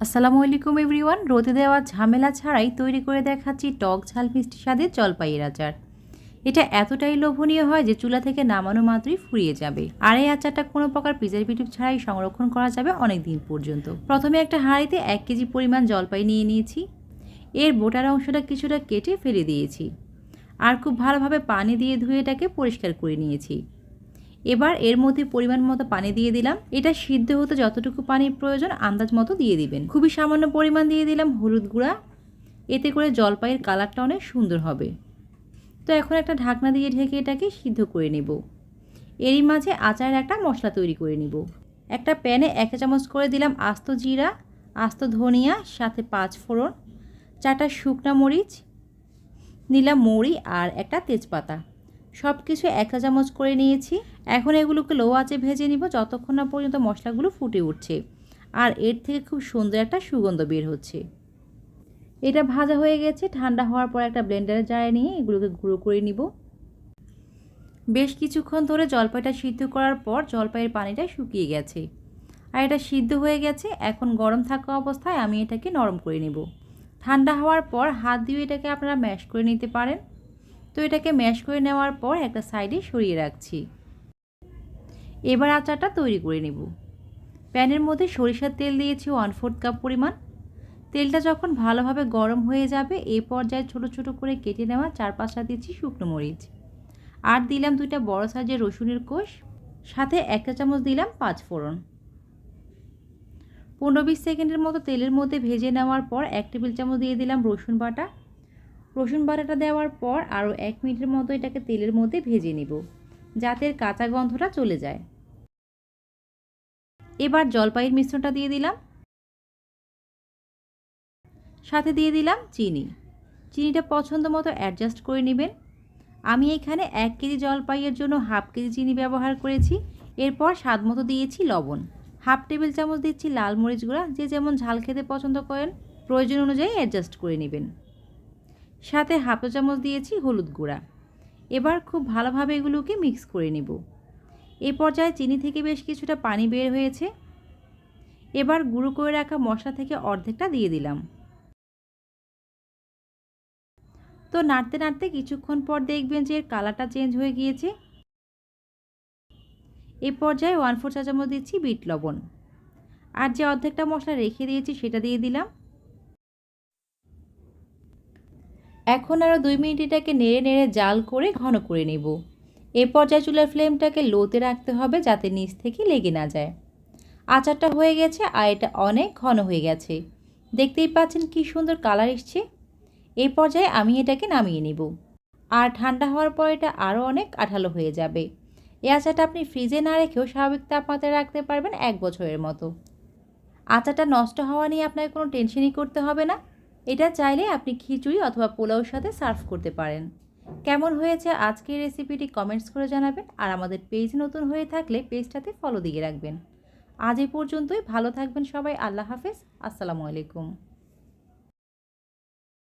আসসালামু আলাইকুম এভরিওয়ান। রোদে দেওয়া ঝামেলা ছাড়াই তৈরি করে দেখাচ্ছি টক ঝাল মিষ্টি স্বাদের জলপাইয়ের আচার। এটা এতটাই লোভনীয় হয় যে চুলা থেকে নামানো মাত্রই ফুরিয়ে যাবে। আর এই আচারটা কোনো প্রকার প্রিজারভেটিভ ছাড়াই সংরক্ষণ করা যাবে অনেক দিন পর্যন্ত। প্রথমে একটা হাঁড়িতে 1 কেজি পরিমাণ জলপাই নিয়ে নিয়েছি। এর বোটার অংশটা কিছুটা কেটে ফেলে দিয়েছি। আর খুব ভালোভাবে পানি দিয়ে ধুয়ে এটাকে পরিষ্কার করে নিয়েছি। এবার এর মধ্যে পরিমাণ মতো পানি দিয়ে দিলাম। এটা সিদ্ধ হতে যতটুকু পানির প্রয়োজন আন্দাজ মতো দিয়ে দিবেন। খুবই সামান্য পরিমাণ দিয়ে দিলাম হলুদ গুঁড়া। এতে করে জলপাইয়ের কালারটা অনেক সুন্দর হবে। তো এখন একটা ঢাকনা দিয়ে ঢেকে এটাকে সিদ্ধ করে নেব। এরই মাঝে আচারের একটা মশলা তৈরি করে নিব। একটা প্যানে 1 চামচ করে দিলাম আস্ত জিরা, আস্ত ধনিয়া, সাথে 5 ফোড়ন, 4টা শুকনা মরিচ, নিলাম মৌরি আর একটা তেজপাতা। সব কিছু 1 চামচ করে নিয়েছি। এখন এগুলোকে লো আঁচে ভেজে নিব যতক্ষণ না পর্যন্ত মশলাগুলো ফুটে উঠছে আর এর থেকে খুব সুন্দর একটা সুগন্ধ বের হচ্ছে। এটা ভাজা হয়ে গেছে। ঠান্ডা হওয়ার পর একটা ব্লেন্ডারে জারে নিয়ে এগুলোকে গুঁড়ো করে নিব। বেশ কিছুক্ষণ ধরে জলপাইটা সিদ্ধ করার পর জলপাইয়ের পানিটা শুকিয়ে গেছে আর এটা সিদ্ধ হয়ে গেছে। এখন গরম থাকা অবস্থায় আমি এটাকে নরম করে নেব। ঠান্ডা হওয়ার পর হাত দিয়ে এটাকে আপনারা ম্যাশ করে নিতে পারেন। তো এটাকে ম্যাশ করে নেওয়ার পর একটা সাইডে সরিয়ে রাখছি। এবার আচারটা তৈরি করে নেব। প্যানের মধ্যে সরিষার তেল দিয়েছি 1/4 কাপ পরিমাণ। তেলটা যখন ভালোভাবে গরম হয়ে যাবে এই পর্যায়ে ছোট ছোট করে কেটে নেওয়া 4-5টা দিয়েছি শুকনো মরিচ, আর দিলাম 2টা বড় সাইজের রসুনের কোষ, সাথে 1 চামচ দিলাম 5 ফোড়ন। 15-20 সেকেন্ডের মতো তেলের মধ্যে ভেজে নেওয়ার পর 1 টেবিল চামচ দিয়ে দিলাম রসুন বাটা। রসুন বাটাটা দেওয়ার পর আরও 1 মিনিটের মতো এটাকে তেলের মধ্যে ভেজে নেব যাতে কাঁচা গন্ধটা চলে যায়। এবার জলপাইয়ের মিশ্রণটা দিয়ে দিলাম, সাথে দিয়ে দিলাম চিনি। চিনিটা পছন্দ মতো অ্যাডজাস্ট করে নেবেন। আমি এখানে 1 কেজি জলপাইয়ের জন্য 1/2 কেজি চিনি ব্যবহার করেছি। এরপর স্বাদ মতো দিয়েছি লবণ, 1/2 টেবিল চামচ দিচ্ছি লাল মরিচ গুঁড়া। যে যেমন ঝাল খেতে পছন্দ করেন প্রয়োজন অনুযায়ী অ্যাডজাস্ট করে নেবেন। সাথে 1/2 চামচ দিয়েছি হলুদ গুঁড়া। এবার খুব ভালোভাবে এগুলোকে মিক্স করে নেব। এই পর্যায়ে চিনি থেকে বেশ কিছুটা পানি বের হয়েছে। এবার গুঁড়ো করে রাখা মশলা থেকে অর্ধেকটা দিয়ে দিলাম। তো নাড়তে নাড়তে কিছুক্ষণ পর দেখবেন যে এর কালারটা চেঞ্জ হয়ে গিয়েছে। এই পর্যায়ে 1/4 চা চামচ দিচ্ছি বিট লবণ, আর যে অর্ধেকটা মশলা রেখে দিয়েছি সেটা দিয়ে দিলাম। এখন আরও 2 মিনিট এটাকে নেড়ে নেড়ে জাল করে ঘন করে নেব। এ পর্যায়ে চুলার ফ্লেমটাকে লোতে রাখতে হবে যাতে নিচ থেকে লেগে না যায়। আচারটা হয়ে গেছে আর এটা অনেক ঘন হয়ে গেছে। দেখতেই পাচ্ছেন কি সুন্দর কালার এসছে। এই পর্যায়ে আমি এটাকে নামিয়ে নেব। আর ঠান্ডা হওয়ার পর এটা আরও অনেক আঠালো হয়ে যাবে। এই আচারটা আপনি ফ্রিজে না রেখেও স্বাভাবিক তাপমাত্রায় রাখতে পারবেন 1 বছরের মতো। আচারটা নষ্ট হওয়া নিয়ে আপনাকে কোনো টেনশনই করতে হবে না। এটা চাইলে আপনি খিচুড়ি অথবা পোলাওর সাথে সার্ভ করতে পারেন। কেমন হয়েছে আজকের রেসিপিটি কমেন্টস করে জানাবেন। আর আমাদের পেজ নতুন হয়ে থাকলে পেজটাতে ফলো দিয়ে রাখবেন। আজ এই পর্যন্তই। ভালো থাকবেন সবাই। আল্লাহ হাফেজ। আসসালামু আলাইকুম।